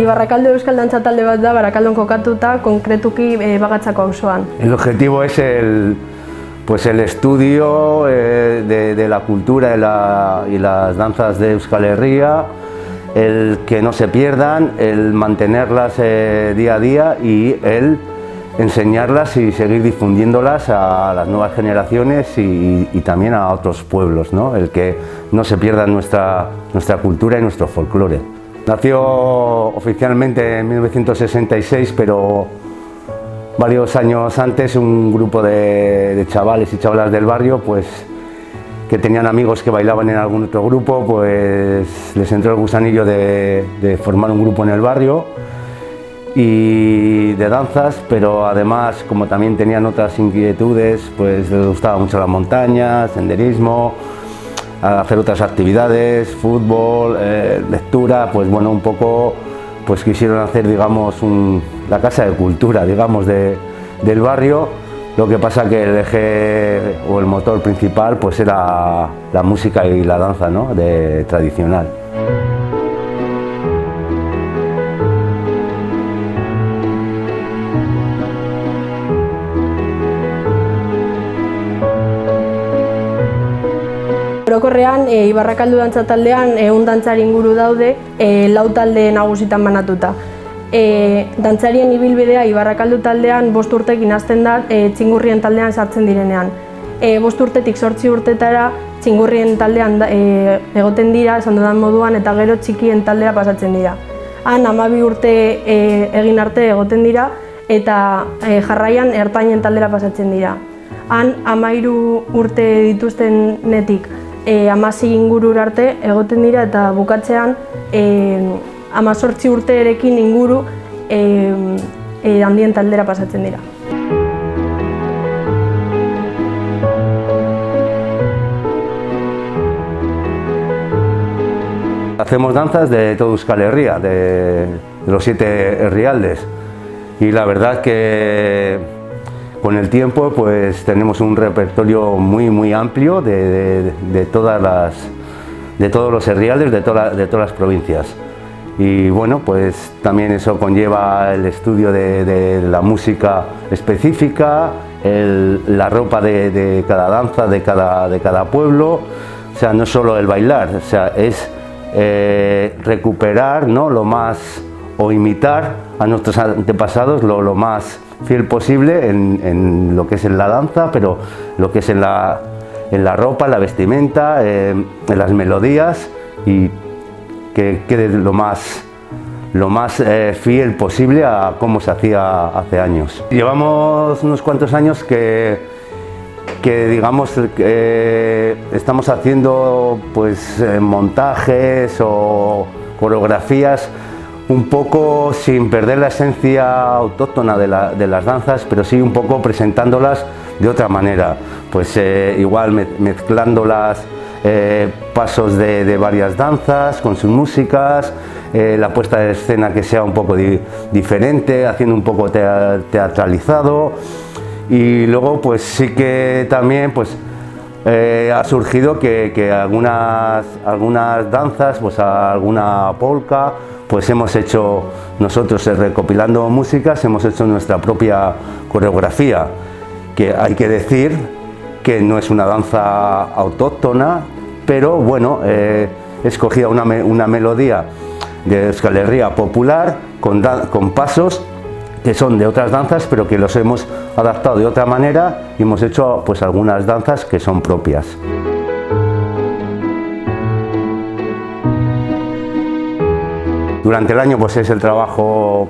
Barakaldo euskal dantza talde bat da, Barakaldon kokatuta, konkretuki Bagatzako auzoan. El objetivo es el estudio de la cultura y las danzas de Euskal Herria, el que no se pierdan, el mantenerlas día a día y el enseñarlas y seguir difundiéndolas a las nuevas generaciones y también a otros pueblos, ¿no? El que no se pierda nuestra cultura y nuestro folclore. Nació oficialmente en 1966, pero varios años antes un grupo de chavales y chavalas del barrio, pues, que tenían amigos que bailaban en algún otro grupo, pues les entró el gusanillo de formar un grupo en el barrio y de danzas, pero además, como también tenían otras inquietudes, pues les gustaba mucho la montaña, senderismo, hacer otras actividades, fútbol, lectura, pues bueno, un poco pues quisieron hacer, digamos, la casa de cultura, digamos, del barrio. Lo que pasa que el eje o el motor principal pues era la música y la danza, ¿no? Tradicional. Orokorrean, Barakaldo dantza taldean 100 dantzari inguru daude, 4 talde nagusitan banatuta. Dantzarien ibilbidea Barakaldo taldean 5 urtekin hasten da, Txingurrien taldean sartzen direnean. 5 urtetik 8 urtetara Txingurrien taldean egoten dira, esan dudan moduan, eta gero txikien taldera pasatzen dira. Han 12 urte egin arte egoten dira, eta jarraian ertainen taldera pasatzen dira. Han 13 urte dituztenetik 16 ingurur arte egoten dira, eta bukatzean 18 urterekin inguru handien taldera pasatzen dira. Hacemos danzas de todo Euskal Herria, de los 7 herrialdes, y la verdad que con el tiempo pues tenemos un repertorio muy amplio de todos los herrialdes, de todas las provincias. Y bueno, pues también eso conlleva el estudio de la música específica, la ropa de cada danza, de cada pueblo. O sea, no solo el bailar, o sea, es recuperar, ¿no?, lo más, o imitar a nuestros antepasados lo más fiel posible en lo que es en la danza, pero lo que es en la ropa, en la vestimenta, en las melodías, y que quede lo más fiel posible a cómo se hacía hace años. Llevamos unos cuantos años que digamos estamos haciendo pues montajes o coreografías un poco sin perder la esencia autóctona de las danzas, pero sí un poco presentándolas de otra manera, pues igual mezclando pasos de varias danzas con sus músicas, la puesta de escena que sea un poco diferente, haciendo un poco teatralizado, y luego pues sí que también pues ha surgido que algunas danzas, pues alguna polka, pues hemos hecho nosotros, recopilando músicas, hemos hecho nuestra propia coreografía, que hay que decir que no es una danza autóctona, pero bueno, he escogido una melodía de Euskal Herria popular con pasos que son de otras danzas, pero que los hemos adaptado de otra manera y hemos hecho pues algunas danzas que son propias. Durante el año pues es el trabajo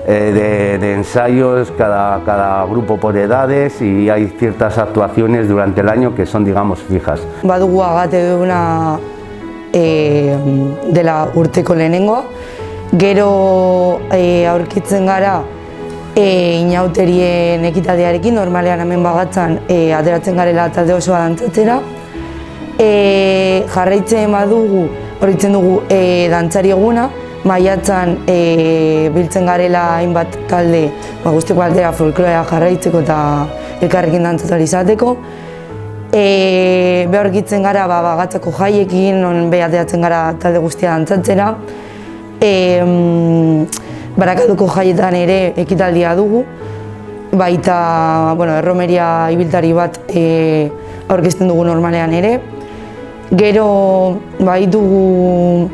de ensayos, cada grupo por edades, y hay ciertas actuaciones durante el año que son, digamos, fijas. Badugu agate duguna dela urteko lehenengoa, gero aurkitzen gara inauterien ekitatearekin, normalean hemen Bagatzan ateratzen garela talde osoa dantzatzera. Jarraitzen badugu, horretzen dugu dantzari eguna, maiatzan biltzen garela hainbat talde guztiko aldera folklorea jarraitzeko eta elkarrekin dantzatu izateko. Behorgitzen gara Bagatzako jaiekin, non ateratzen gara talde guztia dantzatzera. Barakalduko jaietan ere ekitaldia dugu, baita erromeria ibiltari bat aurkezten dugu normalean ere. Gero dugu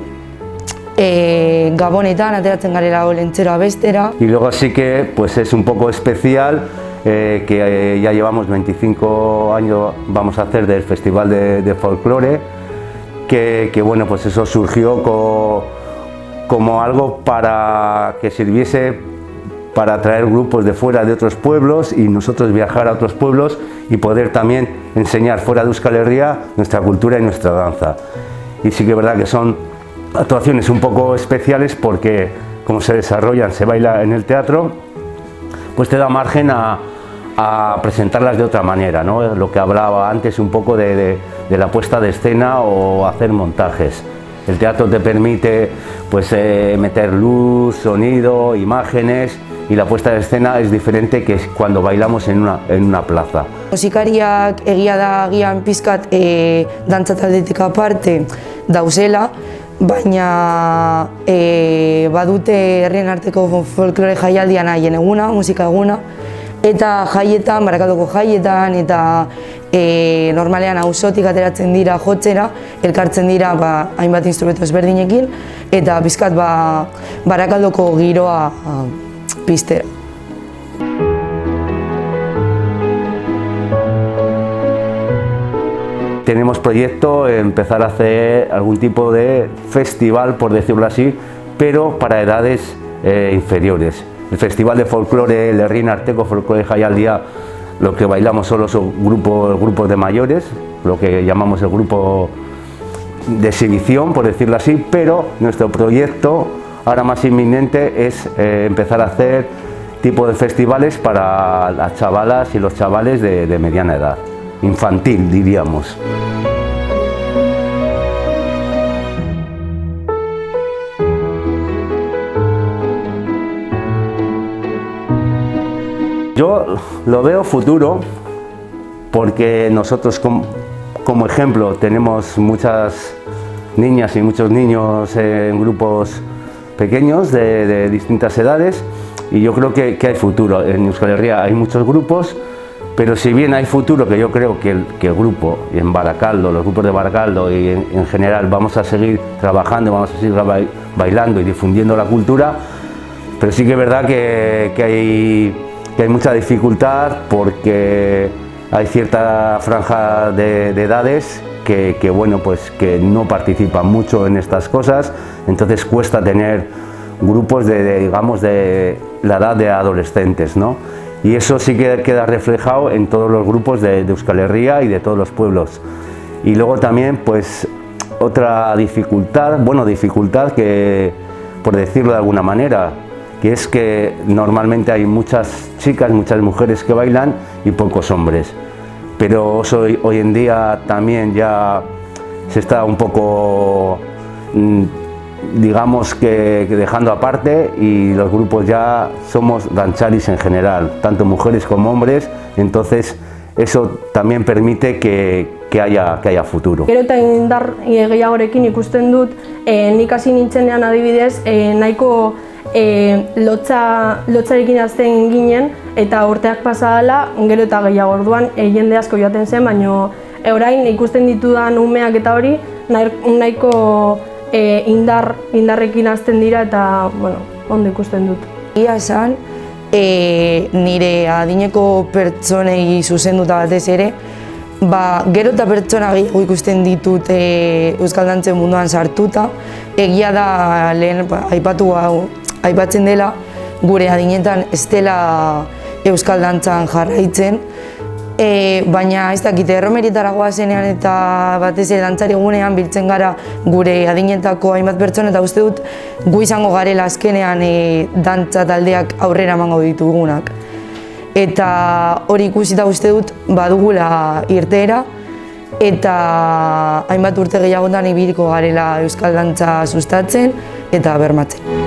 Gabonetan ateratzen garela olentzero abestera. Y luego sí que pues es un poco especial que ya llevamos 25 años, vamos a hacer, del Festival de Folclore, que bueno, pues eso surgió como algo para que sirviese para atraer grupos de fuera de otros pueblos y nosotros viajar a otros pueblos y poder también enseñar fuera de Euskal Herria nuestra cultura y nuestra danza. Y sí que es verdad que son actuaciones un poco especiales porque como se desarrollan, se baila en el teatro, pues te da margen a presentarlas de otra manera, ¿no? Lo que hablaba antes un poco de la puesta de escena o hacer montajes. El teatro te permite pues, meter luz, sonido, imágenes, y la puesta de escena es diferente que cuando bailamos en una plaza. Musikariak egia da agian pizkat dantza taldetik aparte dauzela, baina badute herrien arteko folklore jaialdian haien eguna, musika eguna, eta jaietan, Barakaldoko jaietan, eta normalean auzotik ateratzen dira jotzera, elkartzen dira hainbat instrumentu ezberdinekin, eta pizkat Barakaldoko giroa piztera. Tenemos proyecto empezar a hacer algún tipo de festival, por decirlo así, pero para edades inferiores. El Festival de Folclore, el Herrien Arteko Folklore Jaialdia, lo que bailamos solo son grupos de mayores, lo que llamamos el grupo de exhibición, por decirlo así, pero nuestro proyecto ahora más inminente es empezar a hacer tipo de festivales para las chavalas y los chavales de mediana edad, infantil diríamos. Yo lo veo futuro porque nosotros como ejemplo tenemos muchas niñas y muchos niños en grupos pequeños de distintas edades y yo creo que hay futuro. En Euskal Herria hay muchos grupos, pero si bien hay futuro, que yo creo que el grupo en Barakaldo, los grupos de Barakaldo y en general vamos a seguir trabajando, vamos a seguir bailando y difundiendo la cultura, pero sí que es verdad que hay mucha dificultad porque hay cierta franja de edades que bueno, pues que no participan mucho en estas cosas, entonces cuesta tener grupos digamos de la edad de adolescentes, ¿no? Y eso sí que queda reflejado en todos los grupos de Euskal Herria y de todos los pueblos. Y luego también pues otra dificultad, que por decirlo de alguna manera, que es que normalmente hay muchas chicas, muchas mujeres que bailan y pocos hombres. Pero hoy en día también ya se está un poco, digamos que dejando aparte y los grupos ya somos dantzaris en general, tanto mujeres como hombres, entonces eso también permite que haya futuro. Gero eta indar gehiagorekin ikusten dut, nik hasi nintzenean adibidez, nahiko lotzarekin hazten ginen eta urteak pasa dela, gero eta gehiago orduan jende asko joaten zen, baina orain ikusten ditudan umeak eta hori nahiko indarrekin hazten dira eta ondo ikusten dut. Egia esan, nire adineko pertsonei zuzenduta batez ere, gero eta pertsona gehiago ikusten ditut euskal dantzen munduan sartuta, egia da lehen aipatzen dela, gure adinetan ez dela euskal dantzan jarraitzen, baina ez dakite erromerietara goazenean eta batez ere dantzari egunean biltzen gara gure adinetako hainbat pertsona eta uste dut gu izango garela azkenean dantza taldeak aurrera emango ditugunak. Eta hori ikusita uste dut badugula irteera eta hainbat urte gehiagotan ibiliko garela euskal dantza sustatzen eta bermatzen.